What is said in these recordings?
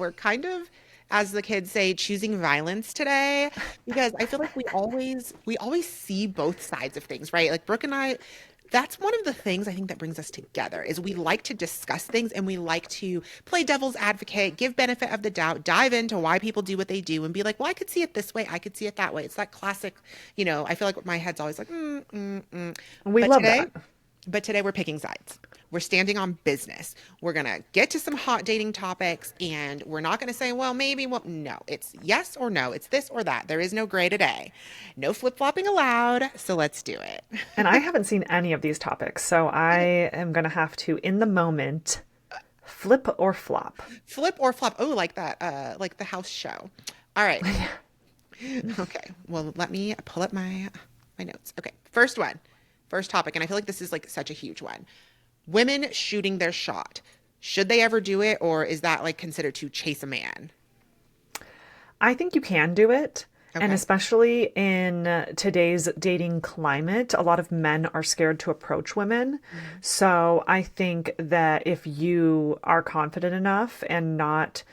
we're kind of, as the kids say, choosing violence today because I feel like we always see both sides of things, right? Like Brooke and I, that's one of the things I think that brings us together is we like to discuss things and we like to play devil's advocate, give benefit of the doubt, dive into why people do what they do and be like, well, I could see it this way, I could see it that way. It's that classic, I feel like my head's always like, We but love today, that. but today we're picking sides. We're standing on business. We're going to get to some hot dating topics and we're not going to say, well, maybe, well, no, it's yes or no. It's this or that. There is no gray today. No flip-flopping allowed. So let's do it. And I haven't seen any of these topics, so I am going to have to, in the moment, flip or flop. Flip or flop. Oh, like that, like the house show. All right. Okay. Well, let me pull up my notes. Okay. First one. First topic, and I feel like this is like such a huge one. Women shooting their shot. Should they ever do it, or is that like considered to chase a man? I think you can do it. And Okay. especially in today's dating climate, a lot of men are scared to approach women. Mhm. So I think that if you are confident enough and not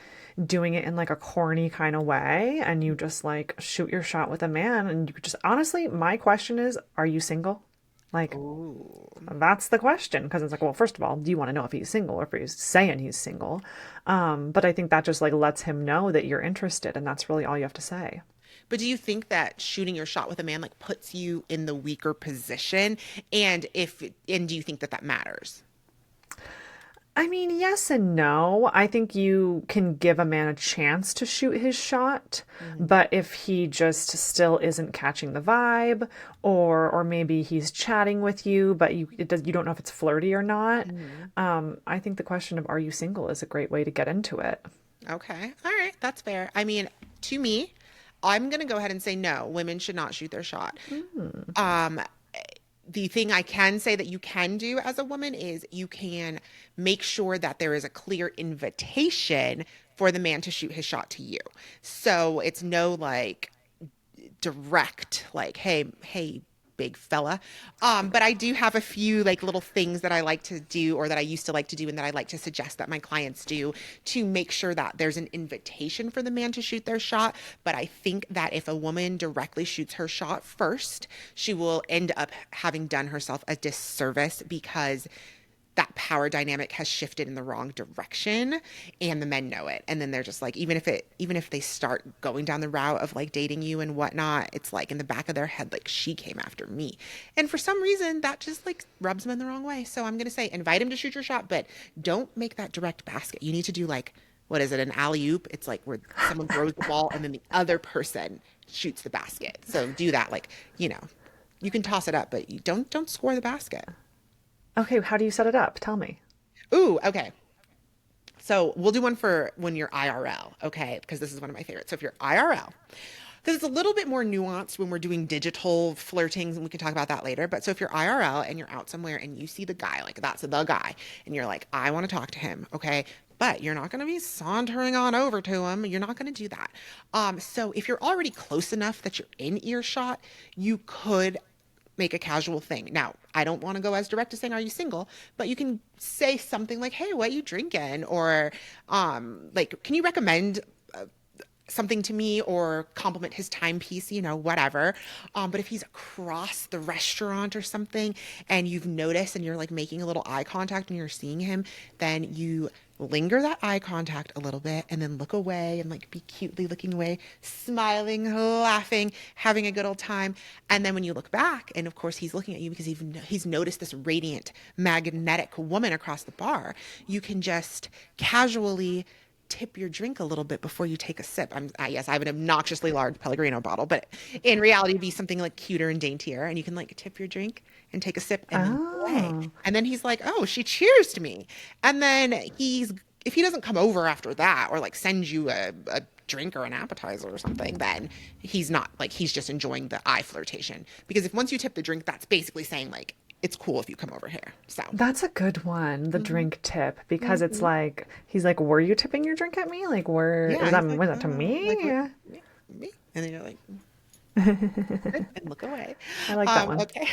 doing it in like a corny kind of way, and you just like shoot your shot with a man, and you could just honestly, my question is, are you single? Like, Ooh. that's the question. Because it's like, well, first of all, do you want to know if he's single or if he's saying he's single? But I think that just like lets him know that you're interested, and that's really all you have to say. But do you think that shooting your shot with a man like puts you in the weaker position? And do you think that that matters? I mean, yes and no. I think you can give a man a chance to shoot his shot, Mhm. but if he just still isn't catching the vibe, or maybe he's chatting with you, but you don't know if it's flirty or not, Mhm. I think the question of are you single is a great way to get into it. Okay. All right. That's fair. I mean, to me, I'm going to go ahead and say no, women should not shoot their shot. Mm. Um, the thing I can say that you can do as a woman is you can make sure that there is a clear invitation for the man to shoot his shot to you. So it's no like direct like hey big fella, but I do have a few like little things that I like to do or that I used to like to do and that I like to suggest that my clients do to make sure that there's an invitation for the man to shoot their shot. But I think that if a woman directly shoots her shot first, she will end up having done herself a disservice because that power dynamic has shifted in the wrong direction and the men know it, and then they're just like, even if they start going down the route of like dating you and whatnot, it's like in the back of their head like she came after me, and for some reason that just like rubs them in the wrong way. So I'm gonna say invite him to shoot your shot, but don't make that direct basket. You need to do like, what is it, an alley oop? It's like where someone throws the ball and then the other person shoots the basket. So do that, like, you know you can toss it up, but you don't score the basket. Okay, how do you set it up? Tell me. Ooh, okay. So we'll do one for when you're IRL, okay? Because this is one of my favorites. So if you're IRL, because it's a little bit more nuanced when we're doing digital flirtings, and we can talk about that later. But so if you're IRL and you're out somewhere and you see the guy, like that's the guy, and you're like, I want to talk to him, okay? But you're not going to be sauntering on over to him. You're not going to do that. So if you're already close enough that you're in earshot, you could make a casual thing. Now, I don't want to go as direct as saying, "Are you single?" But you can say something like, "Hey, what you drinking?" Or, like, "Can you recommend something to me?" Or compliment his timepiece, whatever. But if he's across the restaurant or something, and you've noticed, and you're like making a little eye contact when you're seeing him, then you linger that eye contact a little bit and then look away and like be cutely looking away, smiling, laughing, having a good old time. And then when you look back, and of course he's looking at you because he's noticed this radiant, magnetic woman across the bar, you can just casually tip your drink a little bit before you take a sip. Yes, I have an obnoxiously large Pellegrino bottle, but in reality, it'd be something like cuter and daintier. And you can like tip your drink and take a sip and then look away. Oh. And then he's like, "Oh, she cheers to me." And then if he doesn't come over after that or like send you a drink or an appetizer or something, then he's not like, he's just enjoying the eye flirtation. Because if once you tip the drink, that's basically saying like, it's cool if you come over here. So, That's a good one, the mhm, drink tip, because it's mhm. like he's like, "Were you tipping your drink at me? Like, where Yeah, is that? he's like, Was that to like what, me?" me, me, and then you're like, and look away. I like that one. Okay.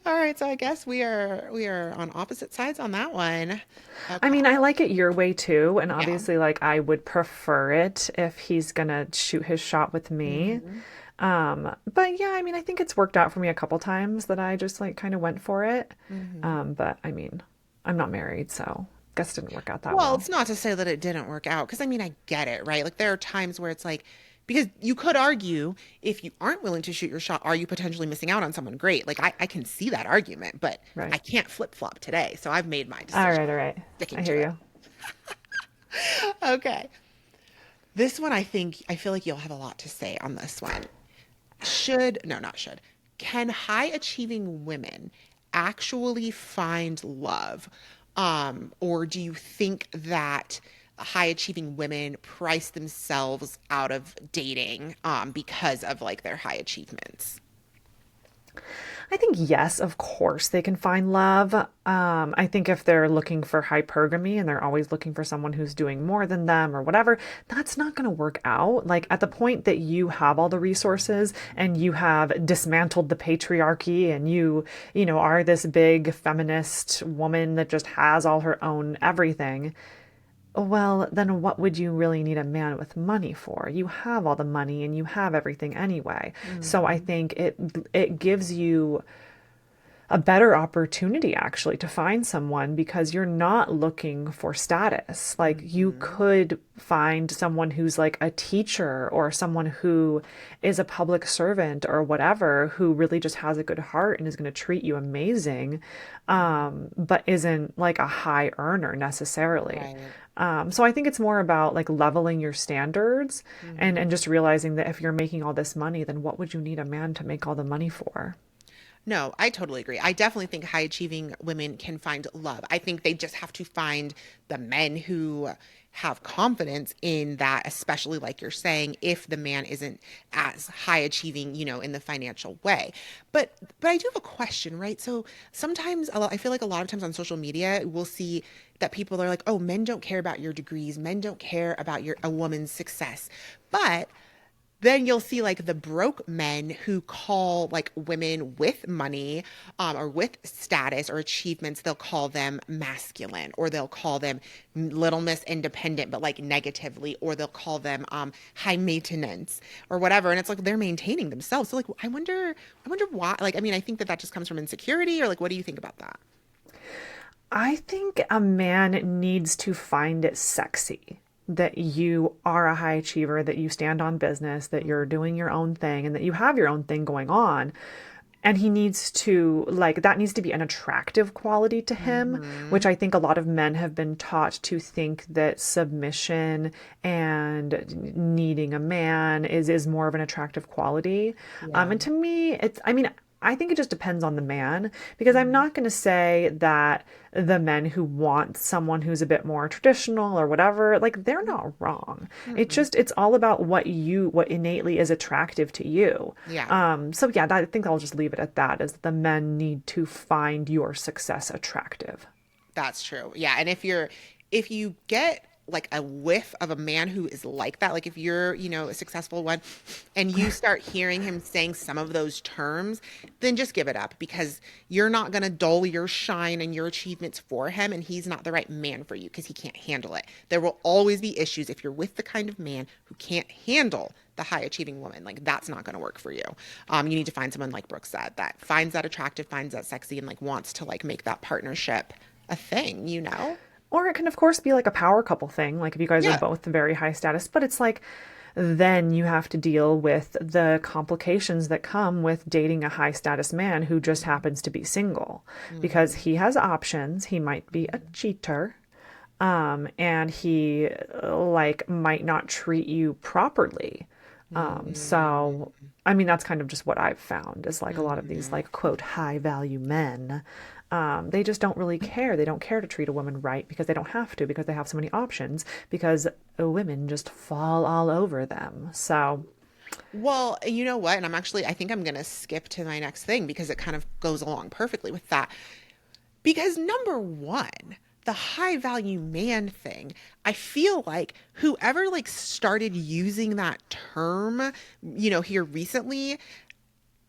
All right, so I guess we are on opposite sides on that one. I Okay. mean, I like it your way too, and Yeah. obviously, like, I would prefer it if he's gonna shoot his shot with me. Hmm. But yeah, I mean, I think it's worked out for me a couple times that I just like kind of went for it. Hmm. But I mean, I'm not married, so guess it didn't work out that Well, well. it's not to say that it didn't work out, because I mean, I get it, right? Like there are times where it's like, because you could argue if you aren't willing to shoot your shot, are you potentially missing out on someone great? Like I can see that argument, but Right. I can't flip-flop today. So I've made my All decision, right, all right. I sticking hear to it. you. Okay. This one, I feel like you'll have a lot to say on this one. Should, no, not should. Can high achieving women actually find love? Or do you think that high achieving women price themselves out of dating because of like their high achievements? I think yes, of course they can find love. I think if they're looking for hypergamy and they're always looking for someone who's doing more than them or whatever, that's not going to work out. Like at the point that you have all the resources and you have dismantled the patriarchy and you are this big feminist woman that just has all her own everything. Well, then what would you really need a man with money for? You have all the money and you have everything anyway. So I Mhm. think it gives you a better opportunity actually to find someone because you're not looking for status. Like you Mhm. could find someone who's like a teacher or someone who is a public servant or whatever who really just has a good heart and is going to treat you amazing, but isn't like a high earner necessarily. Right. So I think it's more about like leveling your standards and Mhm. just realizing that if you're making all this money, then what would you need a man to make all the money for? No, I totally agree. I definitely think high achieving women can find love. I think they just have to find the men who have confidence in that, especially like you're saying, if the man isn't as high achieving, in the financial way. But I do have a question, right? So sometimes I feel like a lot of times on social media, we'll see that people are like, "Oh, men don't care about your degrees. Men don't care about your a woman's success." But then you'll see like the broke men who call like women with money or with status or achievements, they'll call them masculine or they'll call them little miss independent, but like negatively, or they'll call them high maintenance or whatever. And it's like they're maintaining themselves. So like I wonder why. Like I mean, I think that that just comes from insecurity, or like what do you think about that? I think a man needs to find it sexy that you are a high achiever, that you stand on business, that you're doing your own thing, and that you have your own thing going on. And he needs to, like, that needs to be an attractive quality to him, Mm-hmm. which I think a lot of men have been taught to think that submission and needing a man is more of an attractive quality. Yeah. And to me, I mean, I think it just depends on the man because I'm Mm-hmm. not going to say that the men who want someone who's a bit more traditional or whatever, like they're not wrong. Mm-mm. It's all about what innately is attractive to you. Yeah. So yeah, I think I'll just leave it at that. Is the men need to find your success attractive. That's true. Yeah. And if you get like a whiff of a man who is like that, like if you're, a successful one and you start hearing him saying some of those terms, then just give it up because you're not going to dull your shine and your achievements for him. And he's not the right man for you because he can't handle it. There will always be issues if you're with the kind of man who can't handle the high achieving woman. Like that's not going to work for you. You need to find someone like Brooke said that finds that attractive, finds that sexy, and like wants to like make that partnership a thing? Or it can, of course, be like a power couple thing, like if you guys are Yeah. both very high status, but it's like then you have to deal with the complications that come with dating a high status man who just happens to be single because Hmm. he has options. He might be a cheater, and he like might not treat you properly. So Hmm. I mean that's kind of just what I've found is like a lot of these Hmm. like quote high value men. They just don't really care. They don't care to treat a woman right because they don't have to, because they have so many options, because women just fall all over them. So, Well, you know what? And I think I'm going to skip to my next thing because it kind of goes along perfectly with that. Because number one, the high value man thing, I feel like whoever like started using that term, here recently,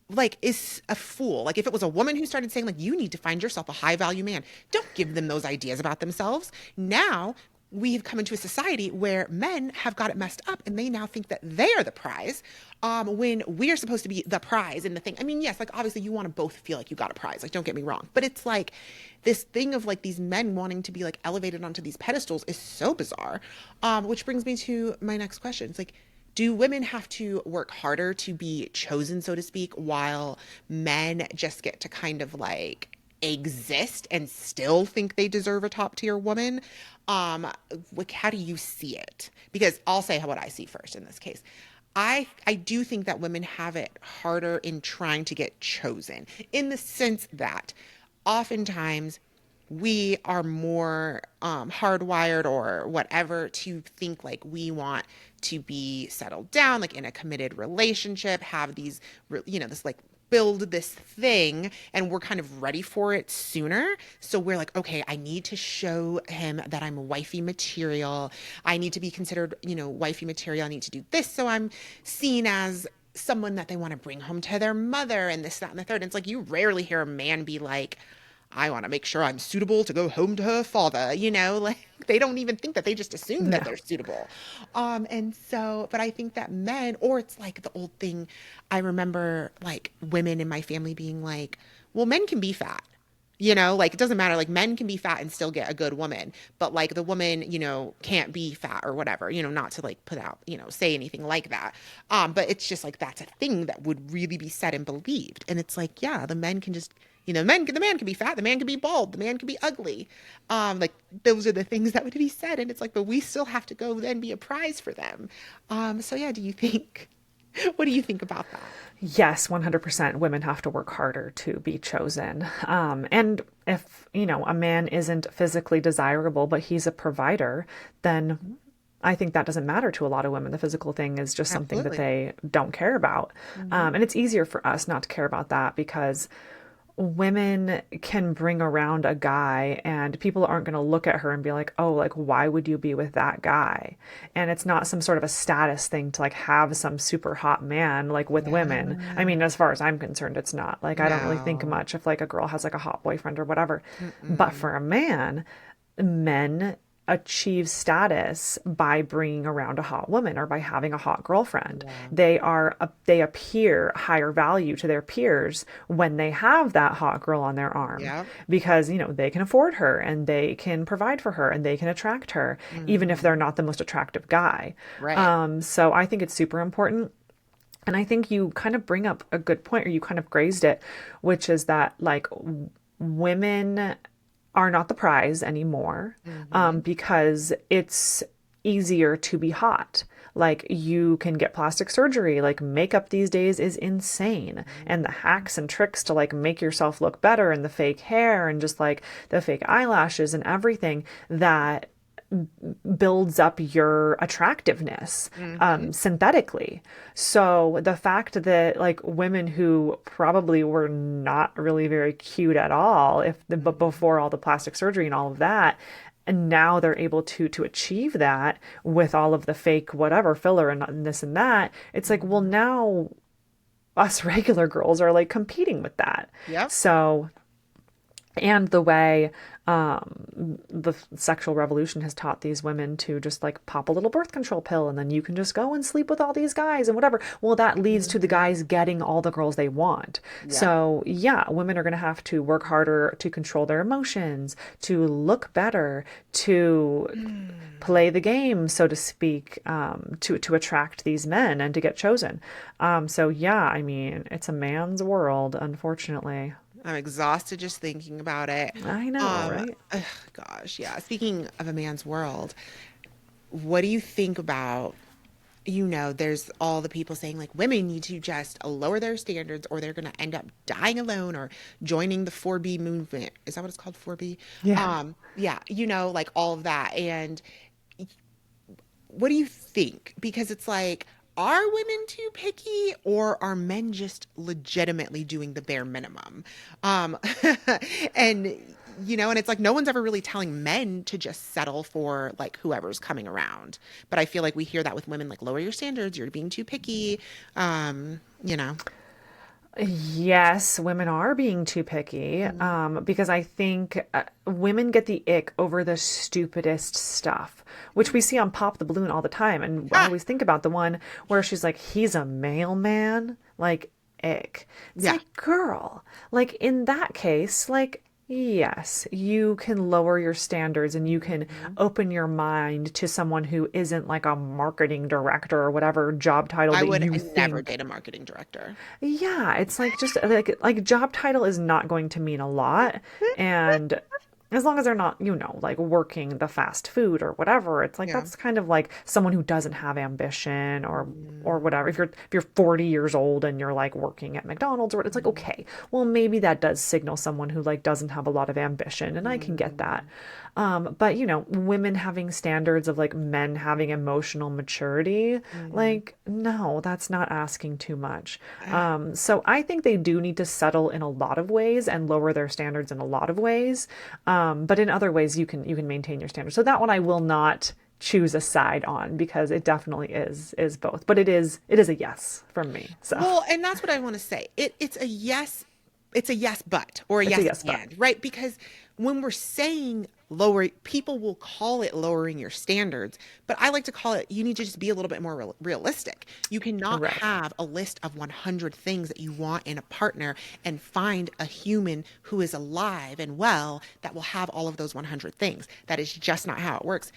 like is a fool. Like if it was a woman who started saying like you need to find yourself a high value man, don't give them those ideas about themselves. Now we have come into a society where men have got it messed up and they now think that they are the prize, when we are supposed to be the prize in the thing. I mean, yes, like obviously you want to both feel like you got a prize, like don't get me wrong, but it's like this thing of like these men wanting to be like elevated onto these pedestals is so bizarre. Which brings me to my next question. It's like, do women have to work harder to be chosen, so to speak, while men just get to kind of like exist and still think they deserve a top tier woman? Like, how do you see it? Because I'll say what I see first in this case. I do think that women have it harder in trying to get chosen, in the sense that oftentimes we are more hardwired or whatever to think like we want to be settled down, like in a committed relationship, have these, this like build this thing, and we're kind of ready for it sooner. So we're like, okay, I need to show him that I'm wifey material. I need to be considered, wifey material. I need to do this so I'm seen as someone that they want to bring home to their mother and this, that, and the third. And it's like you rarely hear a man be like, I want to make sure I'm suitable to go home to her father, like they don't even think that, they just assume that Yeah. they're suitable. And so, but I think that men, or it's like the old thing, I remember like women in my family being like, well, men can be fat. Like it doesn't matter. Like men can be fat and still get a good woman, but like the woman, can't be fat or whatever, not to like put out, say anything like that. But it's just like that's a thing that would really be said and believed. And it's like, yeah, the men can just, the man can be fat, the man can be bald, the man can be ugly. Like those are the things that would be said. And it's like, but we still have to go then be a prize for them. So yeah, what do you think about that? Yes, 100% women have to work harder to be chosen. And if, a man isn't physically desirable, but he's a provider, then I think that doesn't matter to a lot of women. The physical thing is just something that Absolutely. they don't care about. Hmm. And it's easier for us not to care about that because women can bring around a guy and people aren't going to look at her and be like, oh, like, why would you be with that guy? And it's not some sort of a status thing to like have some super hot man like with women. I Yeah. mean, as far as I'm concerned, it's not. Like, I don't really think No. much if like a girl has like a hot boyfriend or whatever. But Mm-mm. for a man, men achieve status by bringing around a hot woman or by having a hot girlfriend. Yeah. They appear higher value to their peers when they have that hot girl on their arm Yeah. because they can afford her and they can provide for her and they can attract her even if Hmm. they're not the most attractive guy. Right. So I think it's super important. And I think you kind of bring up a good point, or you kind of grazed it, which is that like women are not the prize anymore, Hmm. because it's easier to be hot. Like you can get plastic surgery, like makeup these days is insane. And the hacks and tricks to like make yourself look better and the fake hair and just like the fake eyelashes and everything that builds up your attractiveness Hmm. synthetically. So the fact that like women who probably were not really very cute at all, but before all the plastic surgery and all of that, and now they're able to achieve that with all of the fake whatever filler and this and that. It's like, well, Hmm. now us regular girls are like competing with that. Yep. So and the way the sexual revolution has taught these women to just like pop a little birth control pill and then you can just go and sleep with all these guys and whatever. Well, that leads to the Hmm. guys getting all the girls they want. Yep. So, yeah, women are going to have to work harder to control their emotions, to look better, to play the game, so to speak, to attract these men and to get chosen. So, yeah, I mean, it's a man's world, unfortunately. I'm exhausted just thinking about it. I know, right? Ugh, gosh, yeah. Speaking of a man's world, what do you think about, there's all the people saying like women need to just lower their standards or they're going to end up dying alone or joining the 4B movement. Is that what it's called? 4B? Yeah. Yeah, like all of that. And what do you think? Because it's like, are women too picky or are men just legitimately doing the bare minimum? Um, and and it's like no one's ever really telling men to just settle for like whoever's coming around. But I feel like we hear that with women, like lower your standards, you're being too picky. Um, you know. Yes, women are being too picky, Mm. because I think women get the ick over the stupidest stuff, which we see on Pop the Balloon all the time. And I Ah, always think about the one where she's like, he's a mailman, like, ick. It's yeah. like, girl, like, in that case, like, yes, you can lower your standards and you can Mhm. open your mind to someone who isn't like a marketing director or whatever job title I that would you never think. date a marketing director. Yeah, it's like just like job title is not going to mean a lot. And as long as they're not, like working the fast food or whatever, it's like Yeah. that's kind of like someone who doesn't have ambition or Mm, whatever. If you're 40 years old and you're like working at McDonald's or it's like mm, okay, well maybe that does signal someone who like doesn't have a lot of ambition and I can get that. mm, But women having standards of like men having emotional maturity, mhm. like no, that's not asking too much. Ah, So I think they do need to settle in a lot of ways and lower their standards in a lot of ways. But in other ways, you can maintain your standards. So that one I will not choose a side on because it definitely is both. But it is a yes from me. So well, and that's what I want to say. It's a yes, but, or a it's a yes, yes, but and, right? Because when we're saying lower, people will call it lowering your standards, but I like to call it, you need to just be a little bit more realistic. You cannot right. have a list of 100 things that you want in a partner and find a human who is alive and well that will have all of those 100 things. That is just not how it works,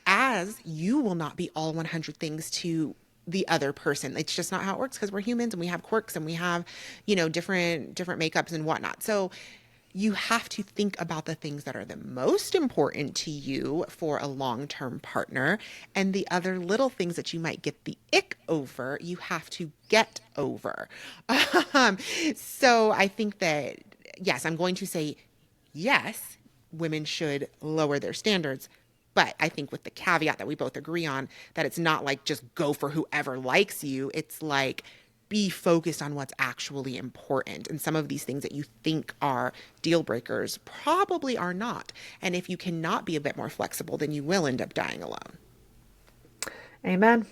as you will not be all 100 things to the other person. It's just not how it works because we're humans and we have quirks and we have, different makeups and whatnot. So you have to think about the things that are the most important to you for a long-term partner, and the other little things that you might get the ick over, you have to get over. Um, so I think that yes, I'm going to say yes, women should lower their standards. But I think with the caveat that we both agree on, that it's not like just go for whoever likes you. It's like be focused on what's actually important. And some of these things that you think are deal breakers probably are not. And if you cannot be a bit more flexible, then you will end up dying alone. Amen.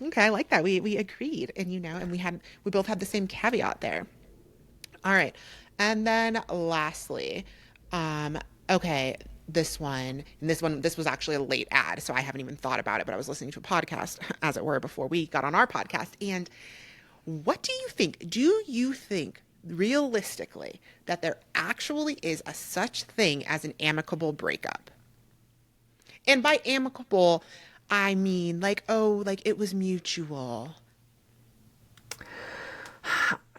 Okay, I like that. We agreed, and and we both had the same caveat there. All right. And then lastly, um, okay, this was actually a late ad, so I haven't even thought about it, but I was listening to a podcast, as it were, before we got on our podcast. And what do you think? Do you think realistically that there actually is a such thing as an amicable breakup? And by amicable, I mean like, oh, like it was mutual.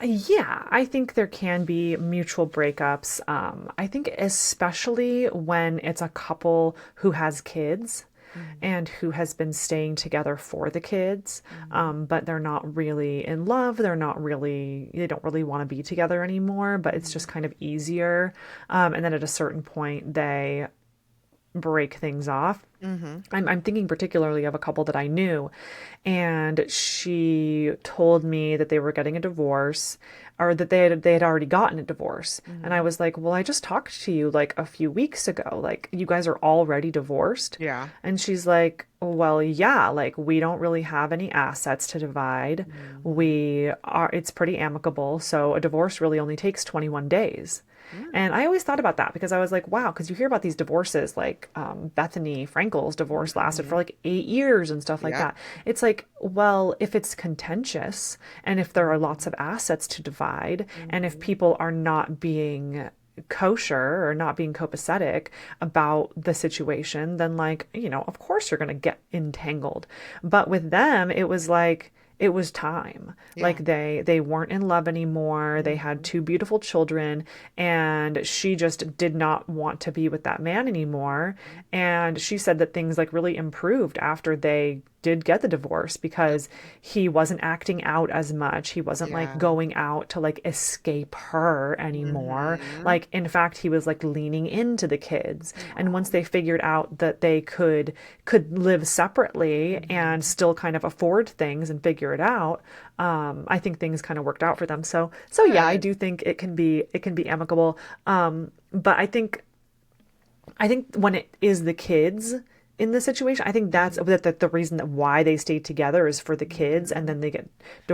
Yeah, I think there can be mutual breakups. I think especially when it's a couple who has kids Mhm, and who has been staying together for the kids, mhm, but they're not really in love. They don't really want to be together anymore, but it's mhm, just kind of easier. And then at a certain point, they break things off. mhm. I'm thinking particularly of a couple that I knew, and she told me that they were getting a divorce or that they had already gotten a divorce. And I Mhm. was like, "Well, I just talked to you like a few weeks ago. Like you guys are already divorced?" Yeah. And she's like, "Well, yeah, like we don't really have any assets to divide. Mhm. It's pretty amicable, so a divorce really only takes 21 days." Mm, And I always thought about that because I was like, wow, because you hear about these divorces, like Bethany Frankel's divorce lasted for mhm. like 8 years and stuff like Yep. that. It's like, well, if it's contentious and if there are lots Mhm. of assets to divide, and if Mhm. people are not being kosher or not being copacetic about the situation, then like, of course you're going to get entangled. But with them, it was like, it was time. Yeah. Like they weren't in love anymore. They had Mhm. two beautiful children and she just did not want to be with that man anymore. And she said that things like really improved after they did get the divorce Yep. because he wasn't acting out as much. He wasn't like Yeah. going out to like escape her anymore. Mhm. Like in fact, he was like leaning into the kids. And once Aw. they figured out that they could live separately and Mhm. still kind of afford things and figure it out, I think things kind of worked out for them. So yeah, I Good. do think it can be amicable. But I think when it is the kids, in the situation. I think that's that the reason that why they stayed together is for the kids, and then they get.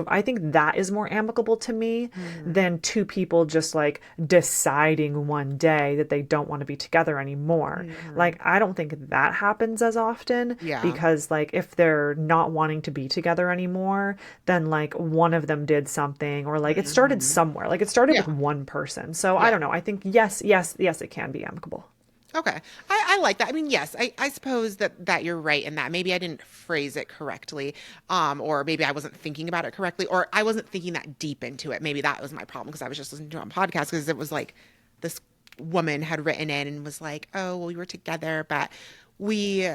I think that is more amicable to me Mm-hmm. than two people just like deciding one day that they don't want to be together anymore. Mm-hmm. Like I don't think that happens as often Yeah. because like if they're not wanting to be together anymore, then like one of them did something or like it started Mm-hmm. somewhere. Like it started Yeah. with one person. So I Yeah. don't know. I think yes, yes, yes, it can be amicable. Okay. I like that. I mean, yes, I suppose that you're right in that. Maybe I didn't phrase it correctly, or maybe I wasn't thinking about it correctly, or I wasn't thinking that deep into it. Maybe that was my problem because I was just listening to it on podcast because it was like this woman had written in and was like, "Oh, well, we were together, but we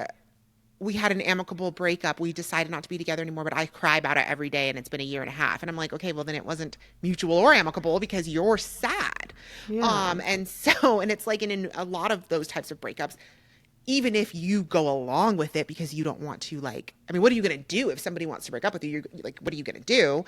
we had an amicable breakup. We decided not to be together anymore, but I cry about it every day and it's been a year and a half." And I'm like, okay, well then it wasn't mutual or amicable because you're sad. Yeah. And so, and it's like in a lot of those types of breakups, even if you go along with it because you don't want to, like, I mean, what are you going to do if somebody wants to break up with you? You're like, what are you going to do?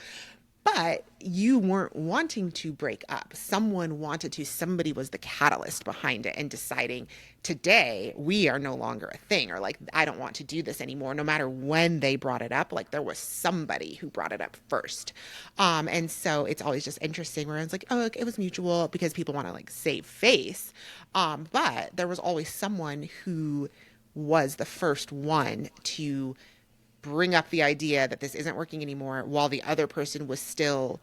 But you weren't wanting to break up. Someone wanted to. Somebody was the catalyst behind it and deciding today we are no longer a thing, or like, I don't want to do this anymore. No matter when they brought it up, like there was somebody who brought it up first. And so it's always just interesting where it's like, oh, it was mutual because people want to like save face. But there was always someone who was the first one to bring up the idea that this isn't working anymore while the other person was still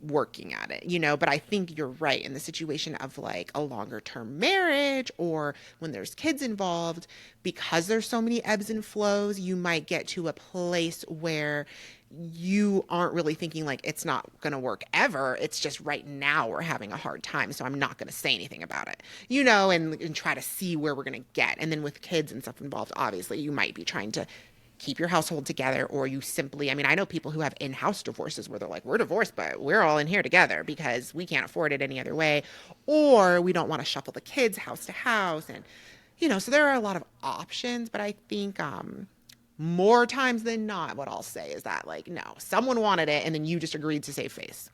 working at it, you know. But I think you're right in the situation of like a longer term marriage or when there's kids involved, because there's so many ebbs and flows, you might get to a place where you aren't really thinking like it's not going to work ever. It's just right now we're having a hard time. So I'm not going to say anything about it, you know, and try to see where we're going to get. And then with kids and stuff involved, obviously, you might be trying to keep your household together, or you simply, I mean, I know people who have in-house divorces where they're like, we're divorced but we're all in here together because we can't afford it any other way, or we don't want to shuffle the kids house to house. And you know, so there are a lot of options. But I think more times than not, what I'll say is that like, no, someone wanted it and then you just agreed to save face.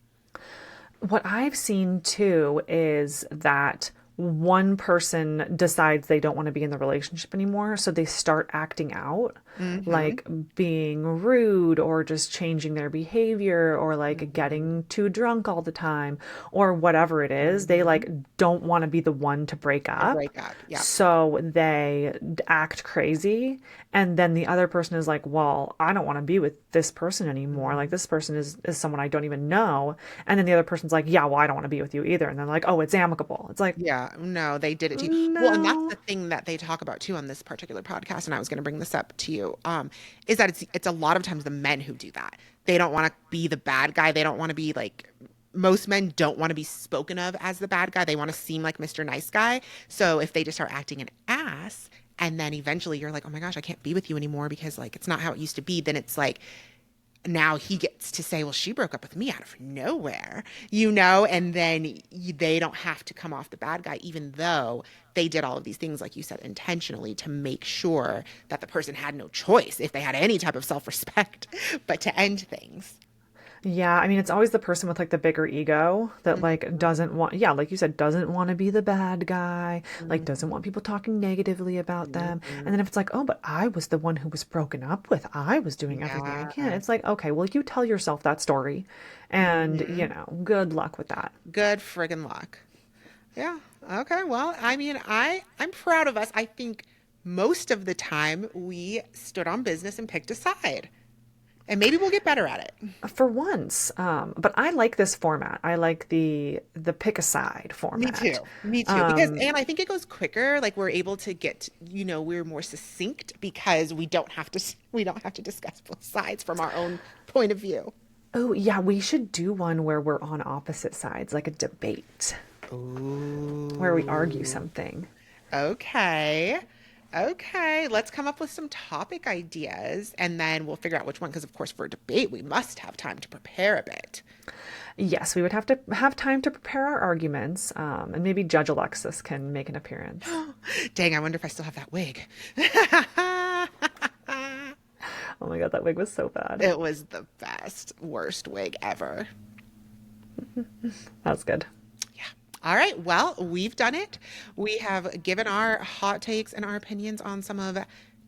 What I've seen too is that one person decides they don't want to be in the relationship anymore, so they start acting out, Mm-hmm. like being rude or just changing their behavior or like Mm-hmm. getting too drunk all the time or whatever it is. They Mm-hmm. like don't want to be the one to break To up. break up. Yeah. So they act crazy. And then the other person is like, well, I don't want to be with this person anymore. Like, Mm-hmm. this person is someone I don't even know. And then the other person's like, yeah, well, I don't want to be with you either. And they're like, oh, it's amicable. It's like, Yeah, no, they did it to you. Well, and that's no. the thing that they talk about too on this particular podcast, and I was going to bring this up to you, is that it's a lot of times the men who do that. They don't want to be the bad guy. They don't want to be like, most men don't want to be spoken of as the bad guy. They want to seem like Mr. Nice Guy. So if they just start acting an ass, and then eventually you're like, oh my gosh, I can't be with you anymore because like it's not how it used to be, then it's like now he gets to say, well, she broke up with me out of nowhere, you know, and then they don't have to come off the bad guy, even though they did all of these things, like you said, intentionally to make sure that the person had no choice, if they had any type of self respect, but to end things. Yeah, I mean, it's always the person with like the bigger ego that like Mhm. doesn't want, yeah, like you said, doesn't want to be the bad guy, like doesn't Mhm. want people talking negatively about them. And Mhm. then if it's like, oh, but I was the one who was broken up with, I was doing everything I can. Yeah. It's like, okay, well, you tell yourself that story and, you Hmm. know, good luck with that. Good friggin' luck. Yeah. Okay. Well, I mean, I'm proud of us. I think most of the time we stood on business and picked a side. And maybe we'll get better at it. For once. But I like this format. I like the pick a side Me format. too. Me too. Because, and I think it goes quicker. Like we're able to get, you know, we're more succinct because we don't have to discuss both sides from our own point of view. Oh, yeah, we should do one where we're on opposite sides, like a debate where we argue Ooh. something. Okay. Okay. Let's come up with some topic ideas and then we'll figure out which one. Because, of course, for a debate, we must have time to prepare a bit. Yes, we would have to have time to prepare our arguments, and maybe Judge Alexis can make an appearance. Dang, I wonder if I still have that wig. Oh my God, that wig was so bad. It was the best, worst wig ever. That's good. Yeah. All right. Well, we've done it. We have given our hot takes and our opinions on some of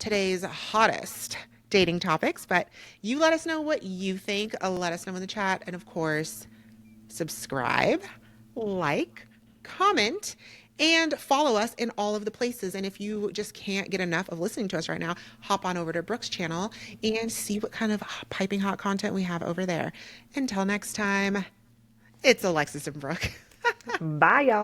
today's hottest dating topics, but you let us know what you think. Let us know in the chat. And of course, subscribe, like, comment, and follow us in all of the places. And if you just can't get enough of listening to us right now, hop on over to Brooke's channel and see what kind of piping hot content we have over there. Until next time, it's Alexis and Brooke. Bye, y'all.